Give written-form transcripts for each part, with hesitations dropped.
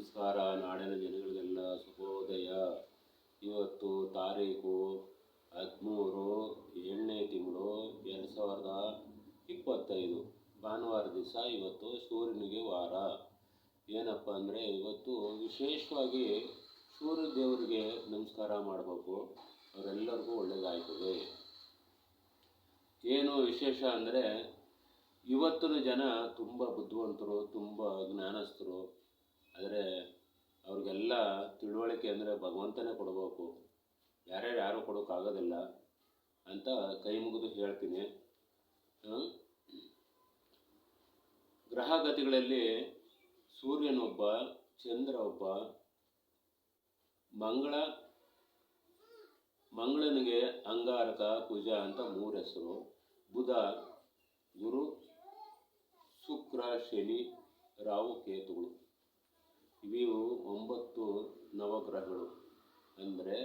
ನಮಸ್ಕಾರ. ನಾಡಿನ ಜನಗಳಿಗೆಲ್ಲ ಶುಭೋದಯ. ಇವತ್ತು ತಾರೀಕು 13 ತಿಂಗಳು 2025 ಭಾನುವಾರ ದಿವಸ. ಇವತ್ತು ಸೂರ್ಯನಿಗೆ ವಾರ. ಏನಪ್ಪ ಅಂದರೆ ಇವತ್ತು ವಿಶೇಷವಾಗಿ ಸೂರ್ಯ ದೇವರಿಗೆ ನಮಸ್ಕಾರ ಮಾಡಬೇಕು. ಅವರೆಲ್ಲರಿಗೂ ಒಳ್ಳೆಯದಾಗ್ತದೆ. ಏನು ವಿಶೇಷ ಅಂದರೆ ಇವತ್ತಿನ ಜನ ತುಂಬ ಬುದ್ಧಿವಂತರು, ತುಂಬ ಜ್ಞಾನಸ್ಥರು. ಆದರೆ ಅವ್ರಿಗೆಲ್ಲ ತಿಳುವಳಿಕೆ ಅಂದರೆ ಭಗವಂತನೇ ಕೊಡಬೇಕು, ಯಾರು ಕೊಡೋಕ್ಕಾಗೋದಿಲ್ಲ ಅಂತ ಕೈ ಮುಗಿದು ಹೇಳ್ತೀನಿ. ಗ್ರಹಗತಿಗಳಲ್ಲಿ ಸೂರ್ಯನೊಬ್ಬ, ಚಂದ್ರ ಒಬ್ಬ, ಮಂಗಳನಿಗೆ ಅಂಗಾರಕ, ಕುಜ ಅಂತ 3 ಹೆಸರು. ಬುಧ, ಗುರು, ಶುಕ್ರ, ಶನಿ, ರಾಹು, ಕೇತುಗಳು ಇವು 9 ನವಗ್ರಹಗಳು. ಅಂದರೆ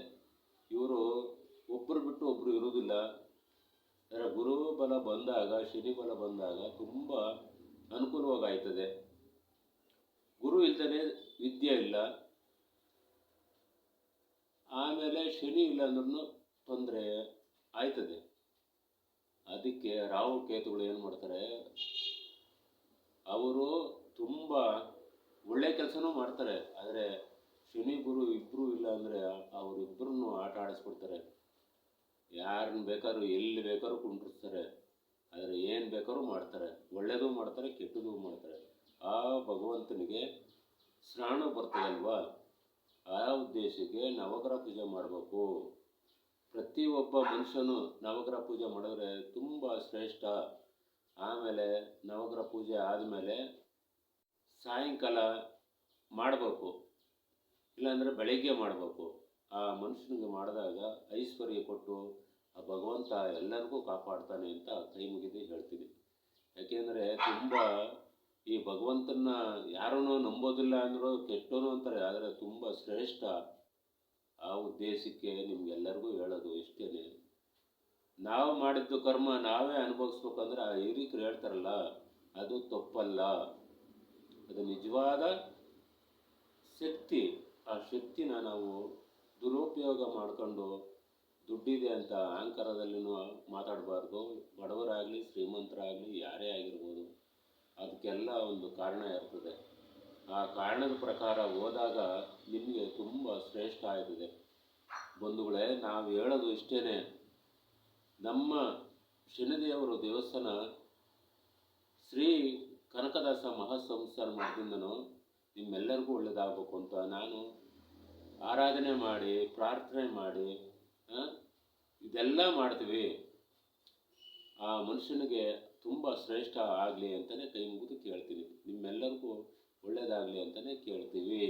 ಇವರು ಒಬ್ಬರು ಬಿಟ್ಟು ಒಬ್ಬರು ಇರುವುದಿಲ್ಲ. ಅಂದರೆ ಗುರು ಬಲ ಬಂದಾಗ, ಶನಿ ಬಲ ಬಂದಾಗ ತುಂಬ ಅನುಕೂಲವಾಗ್ತದೆ. ಗುರು ಇಲ್ಲದೇ ವಿದ್ಯೆ ಇಲ್ಲ. ಆಮೇಲೆ ಶನಿ ಇಲ್ಲ ಅಂದ್ರೂ ತೊಂದರೆ ಆಯ್ತದೆ. ಅದಕ್ಕೆ ರಾಹು ಕೇತುಗಳು ಏನು ಮಾಡ್ತಾರೆ, ಅವರು ತುಂಬ ಒಳ್ಳೆ ಕೆಲಸನೂ ಮಾಡ್ತಾರೆ. ಆದರೆ ಶನಿ ಗುರು ಇಬ್ಬರೂ ಇಲ್ಲ ಅಂದರೆ ಅವರಿಬ್ಬರನ್ನು ಆಟ ಆಡಿಸ್ಬಿಡ್ತಾರೆ. ಯಾರನ್ನ ಬೇಕಾದ್ರೂ ಎಲ್ಲಿ ಬೇಕಾದ್ರೂ ಕುಂಡ್ರಿಸ್ತಾರೆ. ಆದರೆ ಏನು ಬೇಕಾದ್ರೂ ಮಾಡ್ತಾರೆ, ಒಳ್ಳೆಯದು ಮಾಡ್ತಾರೆ, ಕೆಟ್ಟದ್ದು ಮಾಡ್ತಾರೆ. ಆ ಭಗವಂತನಿಗೆ ಶ್ರಾವಣ ಬರ್ತದಲ್ವಾ, ಆ ಉದ್ದೇಶಕ್ಕೆ ನವಗ್ರಹ ಪೂಜೆ ಮಾಡಬೇಕು. ಪ್ರತಿಯೊಬ್ಬ ಮನುಷ್ಯನು ನವಗ್ರಹ ಪೂಜೆ ಮಾಡಿದ್ರೆ ತುಂಬ ಶ್ರೇಷ್ಠ. ಆಮೇಲೆ ನವಗ್ರಹ ಪೂಜೆ ಆದಮೇಲೆ ಸಾಯಂಕಾಲ ಮಾಡಬೇಕು, ಇಲ್ಲಾಂದರೆ ಬೆಳಗ್ಗೆ ಮಾಡಬೇಕು. ಆ ಮನುಷ್ಯನಿಗೆ ಮಾಡಿದಾಗ ಐಶ್ವರ್ಯ ಕೊಟ್ಟು ಆ ಭಗವಂತ ಎಲ್ಲರಿಗೂ ಕಾಪಾಡ್ತಾನೆ ಅಂತ ಕೈ ಮುಗಿದು ಹೇಳ್ತೀನಿ. ಯಾಕೆಂದರೆ ತುಂಬ ಈ ಭಗವಂತನ ಯಾರೂ ನಂಬೋದಿಲ್ಲ ಅಂದರೂ ಕೆಟ್ಟೋನು ಅಂತಾರೆ. ಆದರೆ ತುಂಬ ಶ್ರೇಷ್ಠ. ಆ ಉದ್ದೇಶಕ್ಕೆ ನಿಮಗೆಲ್ಲರಿಗೂ ಹೇಳೋದು ಇಷ್ಟೇ. ನಾವು ಮಾಡಿದ್ದು ಕರ್ಮ ನಾವೇ ಅನುಭವಿಸ್ಬೇಕಂದ್ರೆ ಆ ಹಿರಿಕರು ಹೇಳ್ತಾರಲ್ಲ, ಅದು ತಪ್ಪಲ್ಲ. ಅದು ನಿಜವಾದ ಶಕ್ತಿ. ಆ ಶಕ್ತಿನ ನಾವು ದುರುಪಯೋಗ ಮಾಡಿಕೊಂಡು ದುಡ್ಡಿದೆ ಅಂತ ಅಹಂಕಾರದಲ್ಲಿನೂ ಮಾತಾಡಬಾರ್ದು. ಬಡವರಾಗಲಿ ಶ್ರೀಮಂತರಾಗಲಿ ಯಾರೇ ಆಗಿರ್ಬೋದು, ಅದಕ್ಕೆಲ್ಲ ಒಂದು ಕಾರಣ ಇರ್ತದೆ. ಆ ಕಾರಣದ ಪ್ರಕಾರ ಹೋದಾಗ ನಿಮಗೆ ತುಂಬ ಶ್ರೇಷ್ಠ ಆಯ್ತದೆ. ಬಂಧುಗಳೇ, ನಾವು ಹೇಳೋದು ಇಷ್ಟೇ. ನಮ್ಮ ಶನಿದೇವರು ದೇವಸ್ಥಾನ ಶ್ರೀ ಕನಕದಾಸ ಮಹಾಸಂಸ್ಥಾನ ಮಠದಿಂದನೂ ನಿಮ್ಮೆಲ್ಲರಿಗೂ ಒಳ್ಳೆಯದಾಗಬೇಕು ಅಂತ ನಾನು ಆರಾಧನೆ ಮಾಡಿ, ಪ್ರಾರ್ಥನೆ ಮಾಡಿ ಇದೆಲ್ಲ ಮಾಡ್ತೀವಿ. ಆ ಮನುಷ್ಯನಿಗೆ ತುಂಬ ಶ್ರೇಷ್ಠ ಆಗಲಿ ಅಂತಲೇ ಕೈ ಮುಗಿದು ಕೇಳ್ತೀನಿ. ನಿಮ್ಮೆಲ್ಲರಿಗೂ ಒಳ್ಳೆಯದಾಗಲಿ ಅಂತಲೇ ಕೇಳ್ತೀವಿ.